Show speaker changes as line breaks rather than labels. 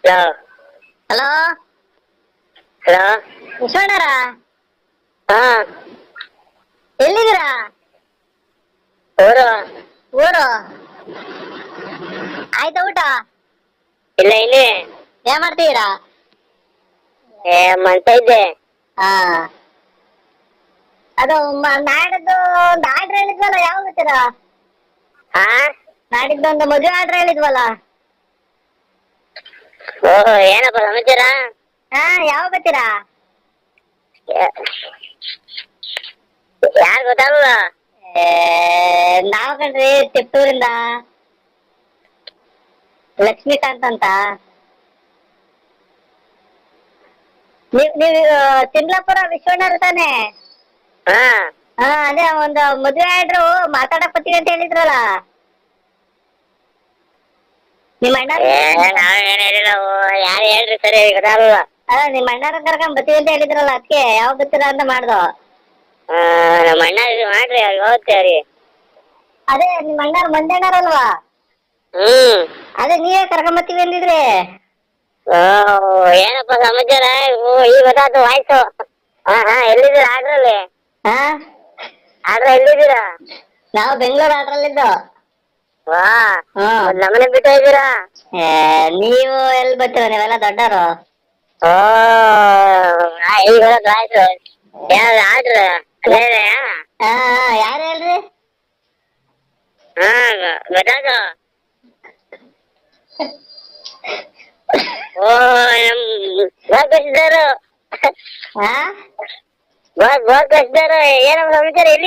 Hello
hello
hello
ವಿಶ್ವಣ್ಣರ
ಹಾ
ಎಲ್ಲಿದ್ದೀರಾ?
ಊರು.
ಊರು ಆಯ್ತಾ ಊಟ?
ಇಲ್ಲ ಇಲ್ಲಿ
ಏನ್ ಮಾಡ್ತಿದ್ದೀರಾ?
ಮಾಡ್ತಾ ಇದ್ದೆ.
ಹಾ ಅದು ನಾಡಿದ್ದು ಒಂದು ಆರ್ಡ್ರ್ ಹೇಳಿದ್ವಲ್ಲ, ಯಾವಾಗ ಬರ್ತೀರಾ?
ಹಾ
ನಾಡಿದ್ದು ಒಂದು ಮದುವೆ ಆರ್ಡ್ರ್ ಹೇಳಿದ್ವಲ್ಲ.
ಓಹೋ, ಏನಪ್ಪ ಸಮಾಚಾರ?
ಹಾ, ಯಾವಾಗ ಬರ್ತೀರಾ?
ಯಾರು ಗೊತ್ತಾಗಲ್ಲ.
ನಾವ್ ಕಣ್ರಿ, ತಿಪ್ಟೂರಿಂದ ಲಕ್ಷ್ಮೀಕಾಂತ್ ಅಂತ. ನೀವು ತಿಮ್ಲಾಪುರ ವಿಶ್ವಣ್ಣರು ತಾನೆ?
ಹಾ
ಹಾ, ಅದೇ ಒಂದು ಮದುವೆ ಆರ್ಡ್ರು ಮಾತಾಡಕ್ ಬರ್ತೀವಿ ಅಂತ ಹೇಳಿದ್ರಲ್ಲ ನಿಮ್ಮ ಅಣ್ಣ.
ನಾವೇನ್ ಹೇಳಿಲ್ಲ, ಯಾರು ಹೇಳ್ರಿ ಸರಿ ಗೊತ್ತಾಗಲ್ಲ.
ಅಲ್ಲ, ನಿಮ್ಮ ಅಣ್ಣಾರ ಕರ್ಕೊಂಡ್ ಬರ್ತೀವಿ ಅಂತ ಹೇಳಿದ್ರಲ್ಲ, ಅದಕ್ಕೆ ಯಾವಾಗ ಬರ್ತೀರಾ ಅಂತ ಮಾಡ್ದೋ.
ನಮ್ಮ ಅಣ್ಣ ಇದು ಮಾಡ್ರಿ, ಅವ್ರಿಗೆ ಹೋಗುತ್ತೆ ಅವ್ರಿಗೆ.
ಅದೇ ನಿಮ್ಮ ಅಣ್ಣಾರ್ ಮಂಜಣ್ಣರಲ್ವಾ? ಅದೇ ನೀವೇ ಕರ್ಕೊಂಡ್ ಬರ್ತೀವಿ ಅಂದಿದ್ರಿ.
ಏನಪ್ಪ ಸಮಾಚಾರ? ಈಗ ಗೊತ್ತಾಯ್ತು ವಾಯ್ಸು. ಹಾ, ಎಲ್ಲಿದ್ದೀರಾ ಆರ್ಡ್ರಲ್ಲಿ?
ಹಾ,
ಆರ್ಡ್ರ ಎಲ್ಲಿದ್ದೀರಾ?
ನಾವು ಬೆಂಗಳೂರು ಆರ್ಡ್ರಲ್ಲಿದ್ದು.
ವಾ, ನಮ್ಮನೆ ಬಿಟ್ಟು ಇದ್ದೀರಾ?
ನೀವು ಎಲ್ಲಿ ಬರ್ತೀರಾ, ನೀವೆಲ್ಲ ದೊಡ್ಡವರು.
ಓ, ಈಗ ಆಯ್ತು. ಯಾವ್ದು ಆರ್ಡ್ರ?
ಹಾ, ಯಾರು ಹೇಳ್ರಿ?
ಹಾ, ಗೊತ್ತಾಯ್ತು. ಓ, ಗೋಕೃಷ್ಣರು.
ಹಾ,
ಗೋಕೃಷ್ಣರು, ಏನಪ್ಪ ಸಮಾಚಾರ? ಎಲ್ಲಿ